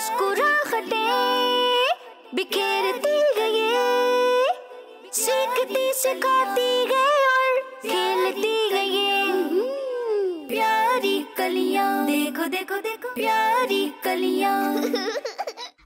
मुस्कुराहटें बिखेरती गए, सीखती सिखाती गए और खेलती गए। प्यारी कलियां, देखो देखो देखो प्यारी कलियां।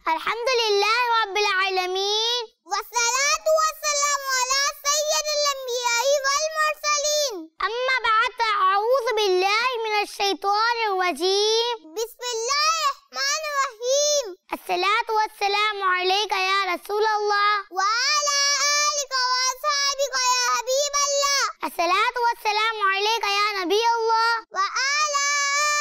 अल्हम्दुलिल्लाह रब्बिल आलमीन वस्सलातु वस्सलामु अला सय्यिदिल अंबिया'i वल मुरसलीन। अम्मा बाद अऊज़ु बिल्लाहि मिनश शैतानिर रजीम। बिस्मिल्लाहिर रहमानिर रहीम। अस्सलातु वस्सलामु अलैका या रसूलल्लाह व अला आलिका व अस्हाबिका या हबीबल्लाह। अस्सलातु वस्सलामु अलैका या नबी अल्लाह व अला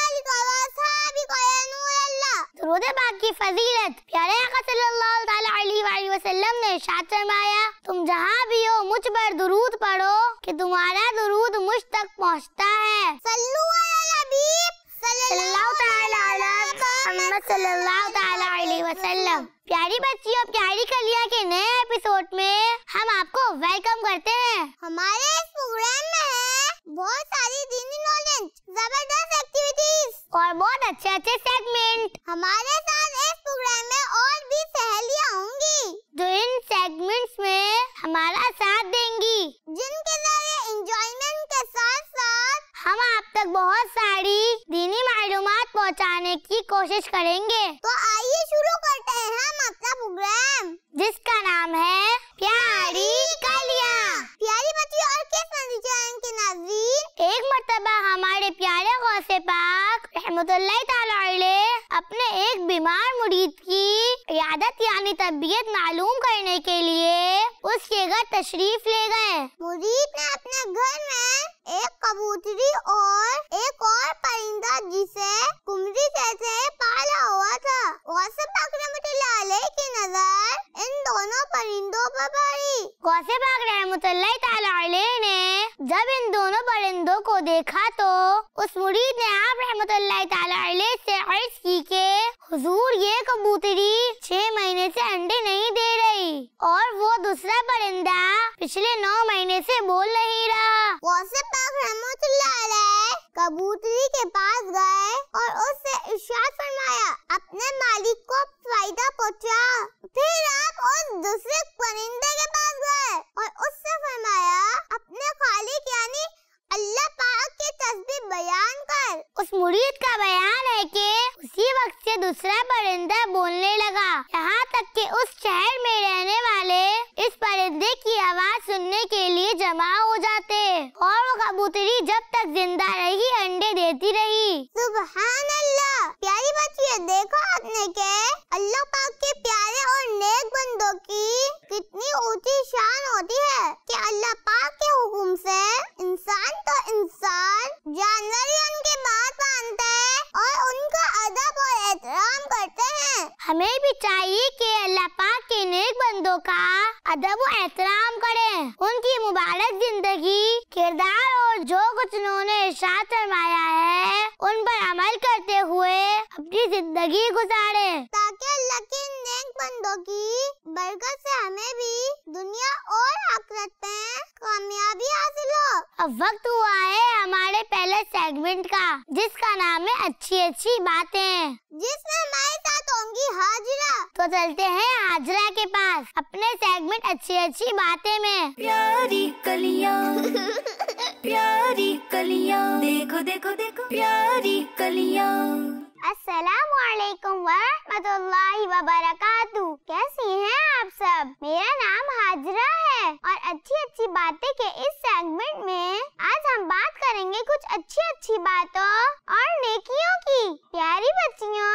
आलिका व अस्हाबिका या नूरल्लाह। दुरूद पाक की फजीलत प्यारे आका सल्लल्लाहु तआला अलैहि वसल्लम ने इरशाद फरमाया, तुम जहाँ भी हो मुझ पर दुरूद पढ़ो कि तुम्हारा दुरूद मुझ तक पहुँचता है। सल्लु अला हबीब सल्लल्लाहु तआला अला मुहम्मद सल्लल्लाहु तआला अलैहि वसल्लम। प्यारी बच्चियों, प्यारी कलियां के नए एपिसोड में हम आपको वेलकम करते हैं। हमारे इस प्रोग्राम में है बहुत सारी दीनी नॉलेज, जबरदस्त एक्टिविटीज और बहुत अच्छे अच्छे सेगमेंट। हमारे साथ इस प्रोग्राम में और भी सहेलियां होंगी जो इन सेगमेंट्स में हमारा साथ देंगी, जिनके जरिए एंजॉयमेंट के साथ साथ हम आप तक बहुत सारी दीनी मालूमात पहुंचाने की कोशिश करेंगे। तो आइए शुरू करते हैं हम अपना प्रोग्राम, जिसका नाम है प्यारी कलियां। प्यारी बच्चियों और किस नतीजे के नाज़रीन, एक मर्तबा हमारे प्यारे गौसे पाक रहमतुल्लाहि तआला अलैह अपने एक बीमार मुरीद की इयादत यानी तबीयत मालूम करने के लिए उसके घर तशरीफ ले गए। मुरीद ने अपने घर में एक कबूतरी और एक और परिंदा जिसे कुमरी कहते हैं पाला हुआ था। गौसे पाक रहमतुल्लाहि अलैह की नजर इन दोनों परिंदों पर पड़ी। गौसे पाक रहमतुल्लाहि तआला अलैह ने जब इन दोनों परिंदों को देखा तो उस मुरीद ने आप रहमतुल्लाहि तआला अलैह से अर्ज की के हुजूर, ये कबूतरी 6 महीने से अंडे नहीं दे रही और वो दूसरा परिंदा पिछले 9 महीने से बोल नहीं रहा। गौसे पाक रहमतुल्लाहि अलैह कबूतरी के पास गए और उससे इरशाद फरमाया, अपने मालिक को फायदा पहुंचा। फिर आप उस दूसरे परिंदे के पास गए और उससे फरमाया, अपने खालिक यानी अल्लाह पाक के तस्बीह बयान कर। उस मुरीद का बयान है कि उसी वक्त से दूसरा परिंदा बोलने लगा, यहाँ तक कि उस शहर में रहने वाले इस परिंदे की आवाज सुनने के लिए जमा हो जाते और वो कबूतरी जब तक जिंदा रही अंडे देती रही। सुभान अल्लाह। प्यारी बच्चियों, देखो आपने के अल्लाह पाक के प्यारे और नेक बंदों की कितनी ऊंची शान होती है कि अल्लाह पाक के हुक्म से इंसान तो इंसान, जानवर ही उनकी बात मानते हैं और उनका अदब और एहतराम करते हैं। हमें भी चाहिए कि अल्लाह पाक के नेक बंदों का अदब और एहतराम करें, उनकी मुबारक जिंदगी, किरदार और जो कुछ उन्होंने इरशाद फरमाया है उन पर अमल करते हुए अपनी जिंदगी गुजारे, ताकि अल्लाह के नेक बंदों की बरकत से हमें भी दुनिया और आखिरत में कामयाबी हासिल हो। अब वक्त हुआ है हमारे पहले सेगमेंट का, जिसका नाम है अच्छी अच्छी बातें, जिसमें हमारे साथ होंगी हाजिरा। तो चलते हैं हाजिरा के पास अपने सेगमेंट अच्छी अच्छी बातें में। प्यारी कलियां प्यारी कलियां, देखो देखो देखो प्यारी कलियां। अस्सलामु अलैकुम व रहमतुल्लाहि व बरकातुहू। कैसी हैं आप सब? मेरा नाम हाजिरा है और अच्छी अच्छी बातें के इस सेगमेंट में आज हम बात करेंगे कुछ अच्छी अच्छी बातों और नेकियों की। प्यारी बच्चियों,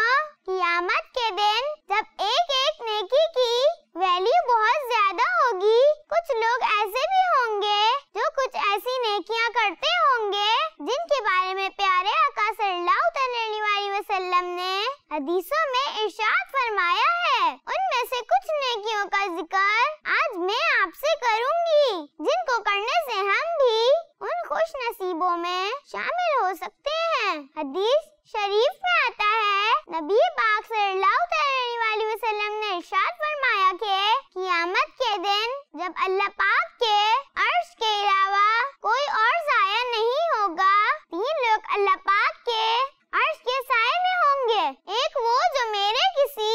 क़यामत के दिन जब एक एक नेकी की वैल्यू बहुत ज्यादा होगी, कुछ लोग ऐसे भी होंगे जो कुछ ऐसी नेकियां करते होंगे जिनके बारे में प्यारे आका सल्लल्लाहु अलैहि वसल्लम ने हदीसों में इरशाद फरमाया है। उनमें से कुछ नेकियों का जिक्र आज मैं आपसे करूंगी, जिनको करने से हम भी उन खुश नसीबों में शामिल हो सकते हैं। हदीस शरीफ में आता है, नबी पाक सल्लल्लाहु अलैहि वसल्लम ने इरशाद फरमाया कि क़यामत के दिन जब अल्लाह पाक के अर्श के अलावा कोई और साया नहीं होगा, 3 लोग अल्लाह पाक के अर्श के साए में होंगे। एक वो जो मेरे किसी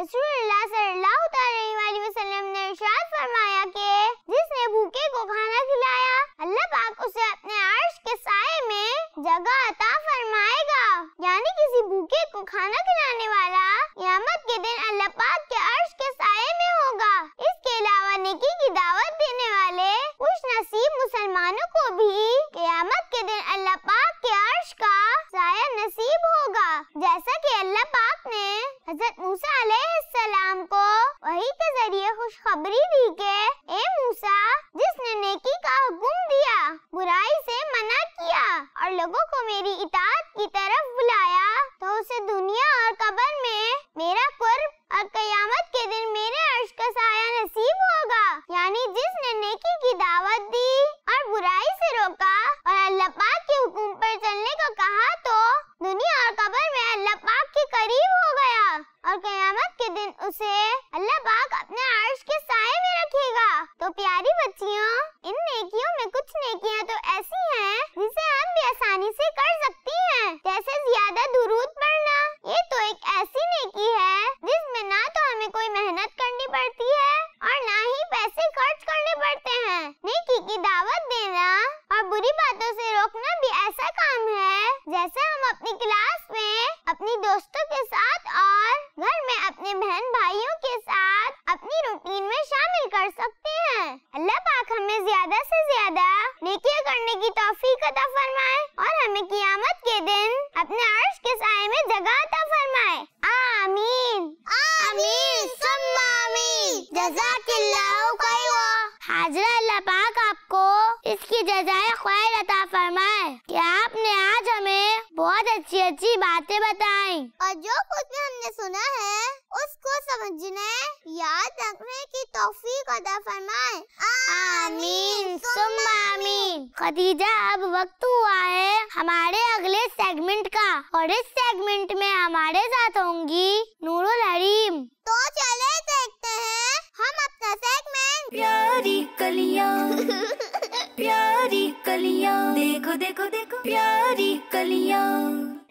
रसूलुल्लाह सल्लल्लाहु अलैहि वसल्लम ने इरशाद फरमाया कि जिसने भूखे को खाना खिलाया अल्लाह पाक उसे अपने अर्श के साए में जगह अता फरमाएगा। यानी किसी भूखे को खाना खिलाने वाला क़यामत के दिन अल्लाह पाक के अर्श के साए में होगा। इसके अलावा नेकी की दावत देने वाले खुश नसीब मुसलमानों को भी क़यामत के दिन अल्लाह पाक के अर्श का साया नसीब होगा। जैसा कि अल्लाह पाक ने हज़रत मूसा अलैहिस्सलाम को वही के जरिए खुशखबरी दी कि ए मूसा, जिसने नेकी का हुक्म दिया, बुराई से मना किया और लोगों को मेरी इताअत की तरफ बुलाया, तो उसे दुनिया और कब्र में मेरा कुर्ब और क़यामत के दिन मेरे अर्श का साया नसीब होगा। यानी जिसने नेकी की दावत दी और बुराई से रोका और अल्लाह पाक के हुक्म पर चलने को कहा, तो दुनिया और कब्र में अल्लाह पाक के करीब हो गया और क़यामत के दिन उसे अल्लाह पाक अपने अर्श के साए में रखेगा। तो प्यारी बच्चियों, इन नेकियों में कुछ नेकियां तो ऐसी हैं जिसे हम भी आसानी से कर सकती हैं, जैसे ज्यादा दुरूद पढ़ना। ये तो एक ऐसी नेकी है जिसमें ना तो हमें कोई मेहनत करनी पड़ती है और ना ही पैसे खर्च करने पड़ते हैं। नेकी की दावत देना और बुरी बातों से रोकना भी ऐसा काम है जैसे हम अपनी क्लास में अपनी दोस्तों के साथ और घर में अपने बहन भाइयों के साथ अपनी रूटीन में शामिल कर सकते हैं। अल्लाह पाक हमें ज्यादा से ज्यादा नेकियां करने की तौफीक अता फरमाए और हमें क़यामत के दिन अपने अर्श के साए में जगह अता फरमाए। आमीन आमीन सुम्मा आमीन। जज़ाकिल्लाहु खैरा। हाज़रा, अल्लाह पाक आपको इसकी जज़ाए खैर अता फरमाए कि आपने आज हमें बहुत अच्छी अच्छी बातें बताई और जो कुछ भी हमने सुना है उसको समझने याद रखने की तौफीक अता फरमाए। आमीन सुम्मा आमीन। खदीजा, अब वक्त हुआ है हमारे अगले सेगमेंट का और इस सेगमेंट में हमारे साथ होंगी नूरुल हरीम। तो चले देखते हैं हम अपना सेगमेंट प्यारी कलियां प्यारी कलियां, देखो देखो देखो प्यारी कलियां।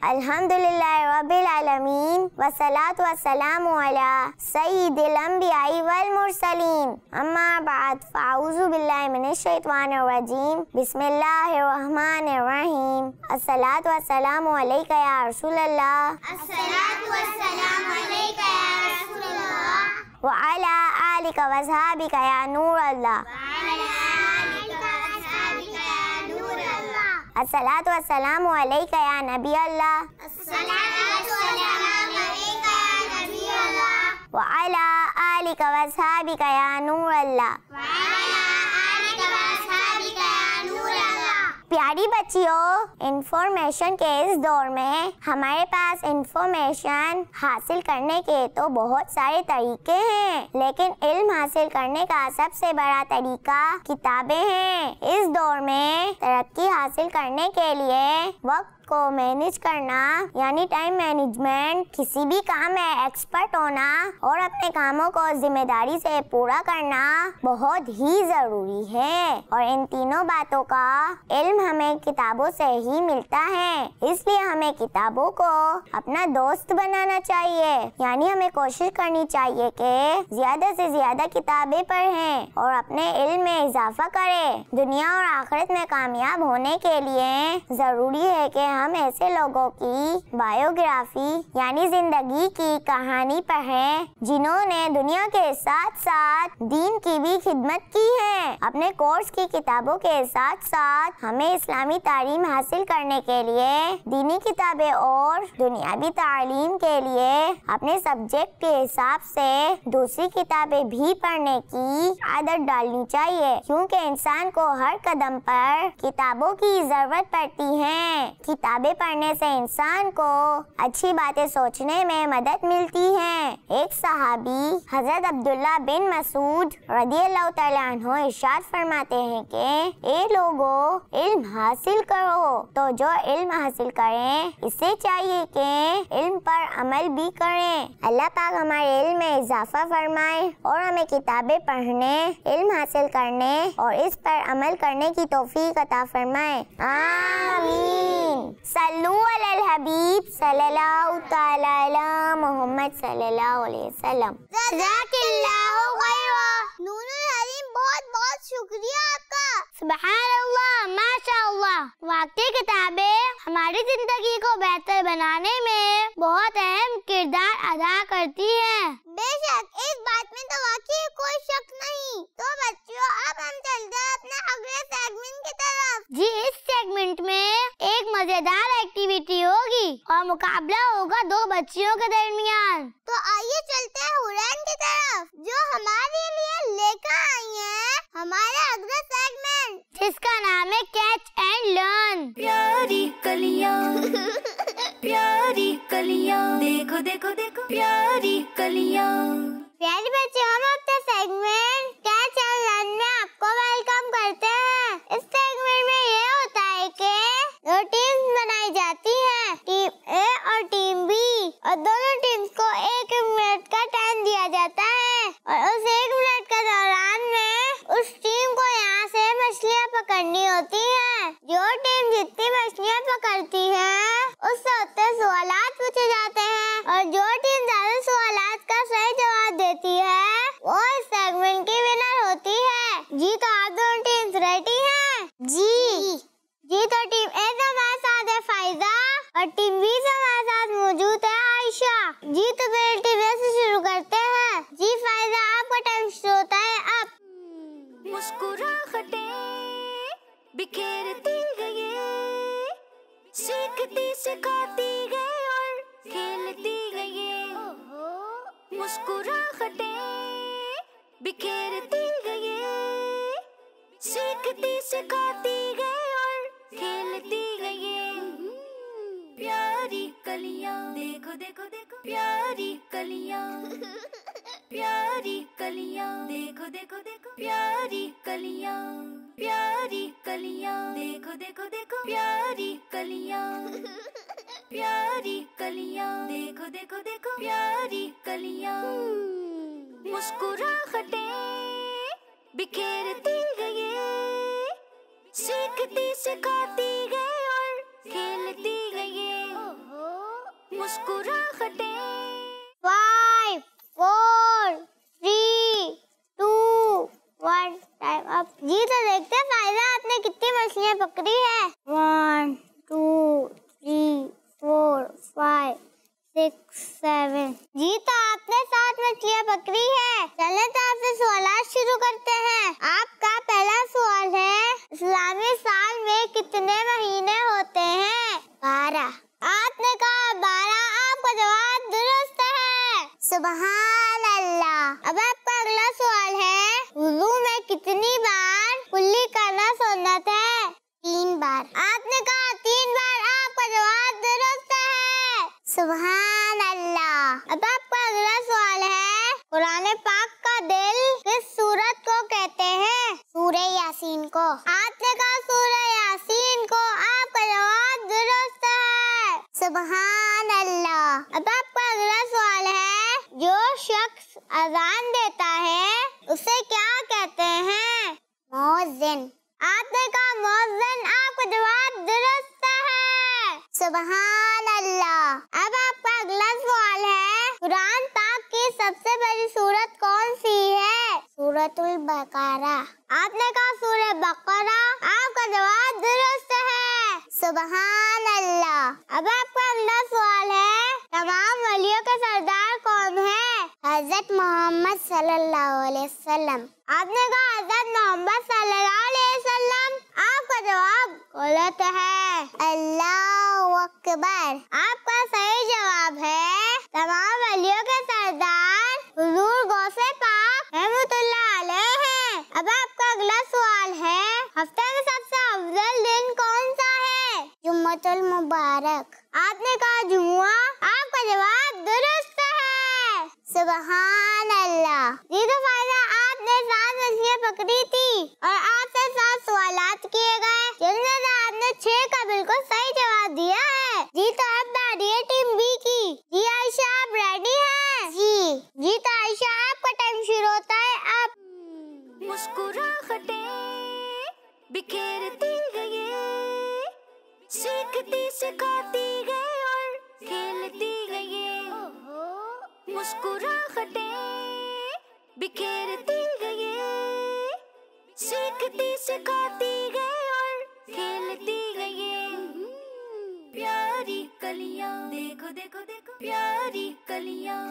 अल्हम्दुलिल्लाह रब्बिल आलमीन वस्सलातु वस्सलामु अला सय्यिदिल अंबियाई वल मुरसलीन, अम्मा बाद फ़अऊज़ु बिल्लाहि मिनश शैतानिर रजीम, बिस्मिल्लाहिर रहमानिर रहीम। अस्सलातु वस्सलामु अलैका या रसूलल्लाह, अस्सलातु वस्सलामु अलैका या रसूलल्लाह व अला आलिका व अस्हाबिका या नूरल्लाह, अस्सलातु वस्सलामु अलैका या नबी अल्लाह, अस्सलातु वस्सलामु अलैका या नबी अल्लाह व अला आलिका व अस्हाबिका या नूर अल्लाह, व अला आलिका व अस्हाबिका या नूर अल्लाह। प्यारी बच्चियों, इंफॉर्मेशन के इस दौर में हमारे पास इंफॉर्मेशन हासिल करने के तो बहुत सारे तरीके हैं, लेकिन इल्म हासिल करने का सबसे बड़ा तरीका किताबें हैं। इस दौर में तरक्की हासिल करने के लिए वक्त को मैनेज करना यानी टाइम मैनेजमेंट, किसी भी काम में एक्सपर्ट होना और अपने कामों को जिम्मेदारी से पूरा करना बहुत ही जरूरी है। और इन तीनों बातों का इल्म हमें किताबों से ही मिलता है, इसलिए हमें किताबों को अपना दोस्त बनाना चाहिए। यानी हमें कोशिश करनी चाहिए कि ज्यादा से ज्यादा किताबें पढ़ें और अपने इल्म में इजाफा करें। दुनिया और आखिरत में कामयाब होने के लिए जरूरी है कि हम ऐसे लोगों की बायोग्राफी यानी जिंदगी की कहानी पढ़ें जिन्होंने दुनिया के साथ साथ दीन की भी खिदमत की है। अपने कोर्स की किताबों के साथ साथ हमें इस्लामी तालीम हासिल करने के लिए दीनी किताबें और दुनियावी तालीम के लिए अपने सब्जेक्ट के हिसाब से दूसरी किताबें भी पढ़ने की आदत डालनी चाहिए, क्योंकि इंसान को हर कदम पर किताबों की जरूरत पड़ती है। किताबें पढ़ने से इंसान को अच्छी बातें सोचने में मदद मिलती है। एक सहाबी हजरत अब्दुल्ला बिन मसूद रदियल्लाहु तआला अन्हु इरशाद फरमाते हैं कि ए लोगों, इल्म हासिल करो। तो जो इल्म हासिल करें, इसे चाहिए कि इल्म पर अमल भी करें। अल्लाह पाक हमारे इल्म में इजाफा फरमाए और हमें किताबें पढ़ने, इल्म हासिल करने और इस पर अमल करने की तौफीक अता फरमाए। आमीन। सल्लू अलल हबीब सल्लल्लाहु तआला अला मोहम्मद सल्लल्लाहु अलैहि वसल्लम। जज़ाकिल्लाहु खैरा। नूनुल हलीम, बहुत बहुत शुक्रिया आपका। सुभान अल्लाह, माशाअल्लाह। वाकई किताबें हमारी जिंदगी को बेहतर बनाने में बहुत अहम किरदार अदा करती हैं। बेशक, इस बात में तो वाकई कोई शक नहीं। तो बच्चों, अब हम चलते हैं अपने अगले सेगमेंट की तरफ। जी, इस सेगमेंट में एक मजेदार एक्टिविटी होगी और मुकाबला होगा दो बच्चियों के दरमियान। तो आइए चलते हैं हुरैन की तरफ, जो हमारे लिए लेकर आई है हमारा अगला सेगमेंट, जिसका नाम है कैच एंड लर्न। प्यारी कलियां प्यारी कलियां, देखो देखो देखो प्यारी कलियां। प्यारे बच्चों, हम अपने सेगमेंट कैच एंड लर्न में आपको वेलकम करते हैं। इस सेगमेंट में ये होता है कि दो टीम्स बनाई जाती हैं, टीम ए और टीम बी, और दोनों टीम्स को 1 मिनट का टाइम दिया जाता है और उस 1 मिनट के दौरान में उस टीम को यहाँ से मछलियाँ पकड़नी होती हैं। जो टीम जितनी मछलियाँ पकड़ती है उससे उतने सवालात पूछे जाते हैं और जो टीम ज्यादा सवालात का सही जवाब देती है वो इस सेगमेंट की विनर होती है। जी, तो आप दोनों टीम्स रेडी हैं? जी तो टीम ए से हमारे साथ है फाइजा और टीम बी से हमारे साथ मौजूद है आयशा। जी, तो मेरी टीम से शुरू करते हैं। जी फाइजा, आपका टाइम शुरू होता है अब। मुस्कुराहटें बिखेरती गए, सीखती सिखाती गए और खेलती गए। मुस्कुराहटें बिखेरती गए, सीखती सिखाती गए और खेलती गए। प्यारी कलियां, देखो देखो देखो प्यारी कलियां प्यारी कलियां, देखो देखो देखो प्यारी कलियां। प्यारी कलियां, देखो देखो देखो प्यारी कलियां प्यारी कलियां, देखो देखो देखो प्यारी कलियां। मुस्कुराहटें बिखेरती गए, सीखती सिखाती गए और खेलती गए। मुस्कुराहटें 5, 4, 3, 2, 1 टाइम अप। जी, तो देखते हैं फायदा आपने कितनी मछलियाँ पकड़ी है। 1, 2, 3, 4, 5, 6, 7। जी, तो आपने 7 मछलियाँ पकड़ी है। चले तो आपसे सवाल शुरू करते हैं। आपका पहला सवाल है, इस्लामी साल में कितने महीने होते हैं? 12। आपने कहा 12, आपका जवाब दुरुस्त है। सुभान अल्लाह। अब आपका अगला सवाल है, वुज़ू में कितनी बार कुल्ली करना सुन्नत है? 3 बार। आपने कहा 3 बार, आपका जवाब दुरुस्त है। सुभान अल्लाह। अब आपका अगला सवाल है, कुरान पाक का दिल किस सूरत को कहते हैं? सूरह यासीन को। आपने कहा सूरह यासीन को, आपका जवाब दुरुस्त है। सुभान अल्लाह। अब आपका अगला सवाल है, जो शख्स अजान देता है उसे क्या कहते हैं? मुअज्जिन। आपने कहा मुअज्जिन, आपका जवाब दुरुस्त है। सुभान अल्लाह। अब आपका अगला सवाल है, कुरान पाक की सबसे बड़ी सूरत कौन सी है? सूरतुल बकरा। आपने कहा सूरह बकरा, आपका जवाब दुरुस्त है। सुभान अल्लाह। अब आपका अगला सवाल है, तमाम वलियों के सरदार कौन है? हजरत मोहम्मद सल्लल्लाहु अलैहि वसल्लम। आपने कहा हजरत मोहम्मद सल्लल्लाहु अलैहि वसल्लम, आपका जवाब गलत है। अल्लाहु अकबर। आपका सही जवाब है, तमाम वलियों के सरदार हुजूर गौसे पाक रहमतुल्लाह अलैह हैं। अब आपका अगला सवाल है, हफ्ते में सबसे अफजल दिन कौन सा है? जुम्मतुल मुबारक। आपने कहा जुम्मा, आपका जवाब दुरुस्त है। सुभान अल्लाह। जी, तो फायदा आपने 7 मछलियाँ पकड़ी थी और आपसे 7 सवालात किए गए, जिनमें से आपने 6 का बिल्कुल सही जवाब दिया है। जी, तो अब बारी है टीम बी की। जी आयशा, आप रेडी हैं? जी, तो आयशा आपका टाइम शुरू होता है अब। मुस्कुराहटें बिखेरती गए, सीखती सिखाती गई और खेलती गई ये मुस्कुराहटें बिखेरती गई ये सीखती सिखाती गई और खेलती गई ये प्यारी कलियां देखो देखो देखो प्यारी कलियां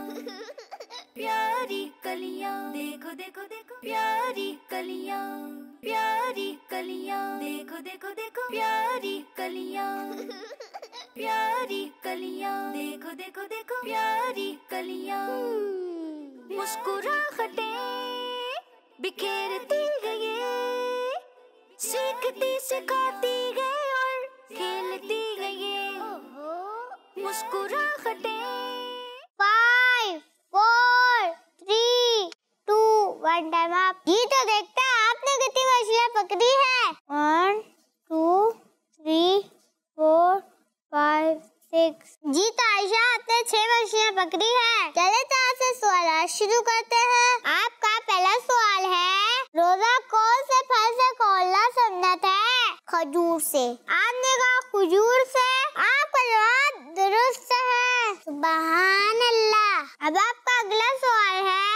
प्यारी कलियां देखो देखो देखो प्यारी कलियां प्यारी कलियां देखो देखो देखो प्यारी कलियां प्यारी कलियां देखो देखो देखो प्यारी कलियां मुस्कुराहटें बिखेरती गई सीखती सिखाती गई और खेलती गई मुस्कुराहटें 5, 4, 3, 2, 1 टाइम अप। जी तो देखते हैं आपने कितनी मछलियाँ पकड़ी है। 1, 2, 3, 4, 5, 6। जी तो आयशा आपने 6 मछलियाँ पकड़ी है। चले तो आज से सवाल शुरू करते हैं। आपका पहला सवाल है, रोजा कौन से फल से खोलना सुन्नत है? खजूर से। आपने कहा खजूर से, आपका जवाब दुरुस्त है। सुभान अल्लाह। अब आपका अगला सवाल है,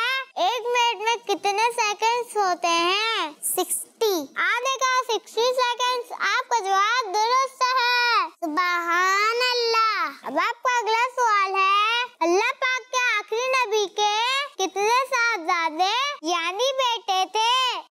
1 मिनट में कितने सेकंड्स होते हैं? 60। आपने कहा 60 सेकंड्स, आपका जवाब दुरुस्त है। सुभान अल्लाह। अब आपका अगला सवाल है, अल्लाह पाक के आखिरी नबी के कितने साहबजादे यानी बेटे थे?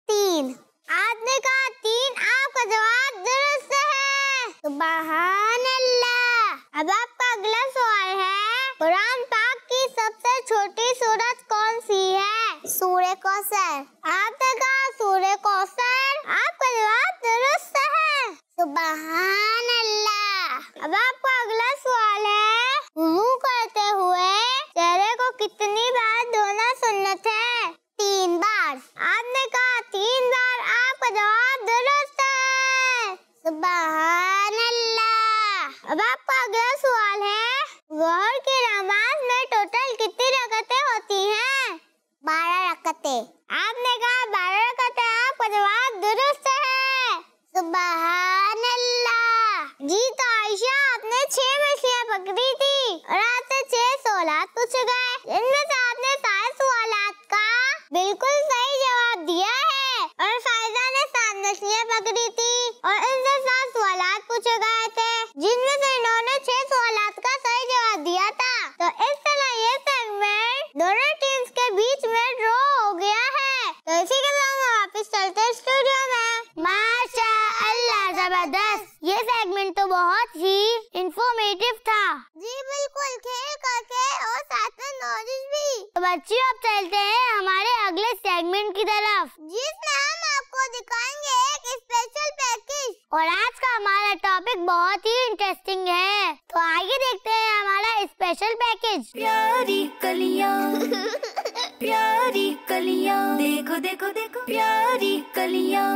3। आपने कहा 3, आपका जवाब दुरुस्त है। सुभान अल्लाह। अब आपका अगला सवाल है, कुरान पाक की सबसे छोटी सूरत कौन सी है? सूरह कौसर। आपने कहा सूरह कौसर, आपका जवाब दुरुस्त है। सुभान अल्लाह। अब आपका अगला सवाल है, वुज़ू करते हुए चेहरे को कितनी बार धोना सुन्नत है? 3 बार। आपने कहा 3 बार, आपका जवाब दुरुस्त है। सुभान अल्लाह। अब आपका अगला सवाल है, ज़ोहर की नमाज में टोटल कितनी रकअतें होती हैं? 12 रकअतें। आपने कहा 12 रकअतें, आपका जवाब दुरुस्त है। सुभान अल्लाह। जी तो आयशा आपने 6 मछलियाँ पकड़ी थी और आपसे 6 सवालात पूछे गए। इनमें से आपने सारे सवालात का बिल्कुल सही जवाब दिया है और फायदा ने 7 मछलियाँ पकड़ी थी और इनसे 7 सवालात पूछे गए थे, जिनमें से इन्होंने 6 सवालात का सही जवाब दिया था। तो इस तरह ये सेगमेंट दोनों टीम्स के बीच में ड्रॉ हो गया है। तो इसी के साथ हम वापस चलते हैं स्टूडियो में। माशा अल्लाह, जबरदस्त। ये सेगमेंट तो बहुत ही इंफॉर्मेटिव था। जी बिल्कुल, खेल करके और साथ में नॉलेज भी। तो बच्चियों अब चलते हैं हमारे अगले सेगमेंट की तरफ, जिसमें हम आपको दिखाएंगे एक स्पेशल पैकेज। और आज का हमारा टॉपिक बहुत ही इंटरेस्टिंग है, तो आइए देखते हैं हमारा स्पेशल पैकेज। प्यारी कलियां प्यारी कलियां देखो देखो देखो प्यारी कलियां।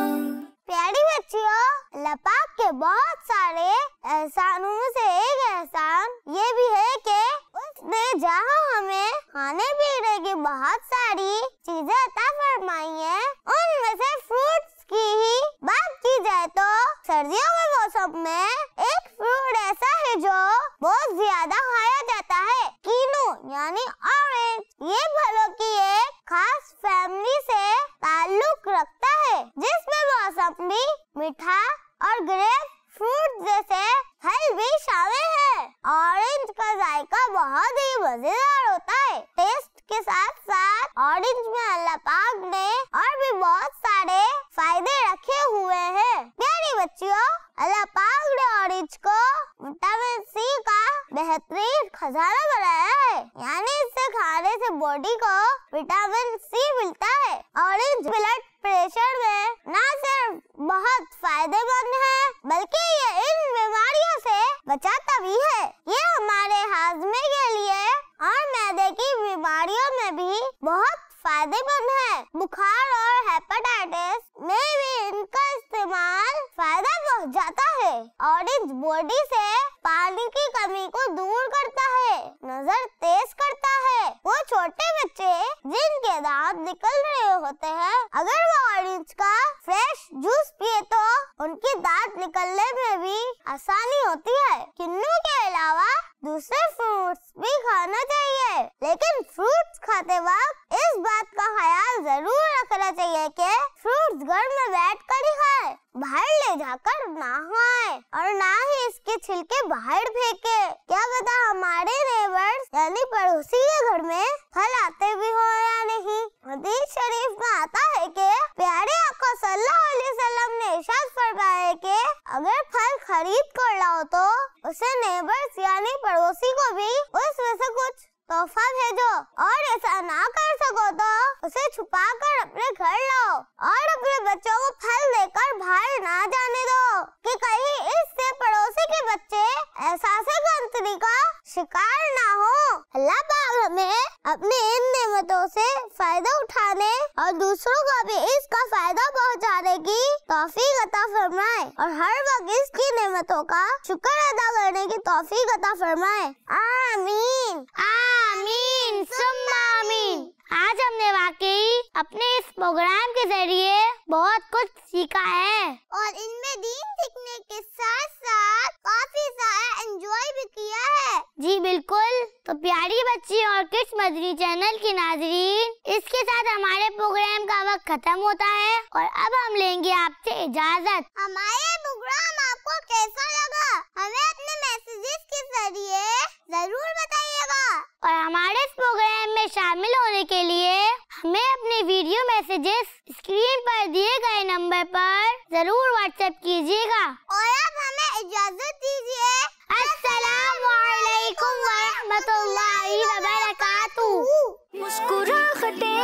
प्यारी बच्चियों, अल्लाह पाक के बहुत सारे एहसानों में से एक एहसान ये भी है कि उसने जहाँ हमें खाने पीने की बहुत सारी चीजें अता फरमाई है, उनमें से फ्रूट्स की ही बात की जाए तो सर्दियों के मौसम में एक फ्रूट ऐसा है जो बहुत ज्यादा खाया जाता है, कीनू यानी ऑरेंज। ये फलों की एक खास फैमिली से ताल्लुक रखता है, जिसमें मौसमी, मीठा और ग्रेप फ्रूट जैसे फल भी शामिल है। ऑरेंज का जायका बहुत ही मजेदार होता है। टेस्ट के साथ साथ ऑरेंज में अल्लाह पाक ने और भी बहुत सारे फायदे रखे हुए हैं। प्यारी बच्चियों, अल्लाह पाक ने ऑरेंज को विटामिन सी का बेहतरीन खजाना बनाया है, यानी इससे खाने से बॉडी को विटामिन सी मिलता है। ऑरेंज ब्लड प्रेशर में न सिर्फ बहुत फायदेमंद है, बल्कि ये इन बीमारियों से बचाता भी है। ये हमारे हाजमे के लिए और मैदे की बीमारियों में भी बहुत फायदेमंद है। बुखार और हेपेटाइटिस में भी इनका इस्तेमाल फायदा पहुंचाता है। ऑरेंज बॉडी से पानी की कमी को दूर करता है, नजर तेज करता है। वो छोटे बच्चे जिनके दांत निकल रहे होते हैं, अगर वो ऑरेंज का फ्रेश जूस पिए तो उनके दांत निकलने में भी आसानी होती है। किन्नू के अलावा दूसरे फ्रूट्स भी खाना चाहिए, लेकिन फ्रूट्स खाते वक्त इस बात का ख्याल जरूर रखना चाहिए कि फ्रूट्स घर में बैठ कर ही खाए, बाहर ले जाकर ना खाए और ना ही इसके छिलके बाहर फेंके। क्या पता हमारे नेबर्स यानी पड़ोसी के घर में फल आते भी हो या नहीं। हदीस शरीफ में आता है कि प्यारे आका सल्लल्लाहु अलैहि वसल्लम ने इरशाद फरमाया कि अगर फल खरीद कर लाओ तो उसे नेबर्स यानी पड़ोसी को भी उसमें से कुछ तोहफा भेजो, और ऐसा ना कर सको तो उसे छुपा कर अपने घर लाओ और अपने बच्चों को फल देकर बाहर ना जाने दो कि कहीं इससे पड़ोसी के बच्चे एहसास गंतरी का शिकार ना हो। अल्लाह पाक हमें अपनी इन नेमतों से फायदा उठाने और दूसरों को भी इसका फायदा पहुंचाने की तौफीक अता फरमाए और हर वक्त इसकी नेमतों का शुक्र अदा करने की तौफीक अता फरमाए। आमीन आमीन सुम्मा आमीन। आज हमने वाकई अपने इस प्रोग्राम के जरिए बहुत कुछ सीखा है और इनमें दीन सीखने के साथ साथ काफी सारा एंजॉय भी किया है। जी बिल्कुल। तो प्यारी बच्ची और किड्स मदनी चैनल की नाज़रीन, इसके साथ हमारे प्रोग्राम का वक्त खत्म होता है और अब हम लेंगे आपसे इजाजत। हमारे प्रोग्राम आपको कैसा लगा हमें अपने मैसेजेस के जरिए जरूर बताइएगा और हमारे इस प्रोग्राम में शामिल होने के लिए हमें अपने वीडियो मैसेजेस स्क्रीन पर दिए गए नंबर पर जरूर व्हाट्सएप कीजिएगा। और अब हमें इजाजत दीजिए। अस्सलामु अलैकुम व रहमतुल्लाहि व बरकातुहू। मुस्कुराहटें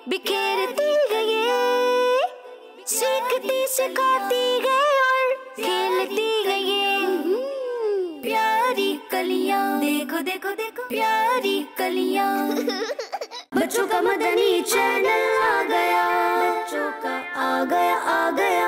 बिखेरती गई, सीखती सिखाती गई और खेलती गई। प्यारी कलियां देखो देखो देखो प्यारी कलियां। बच्चों का मदनी चैनल आ गया, बच्चों का आ गया आ गया।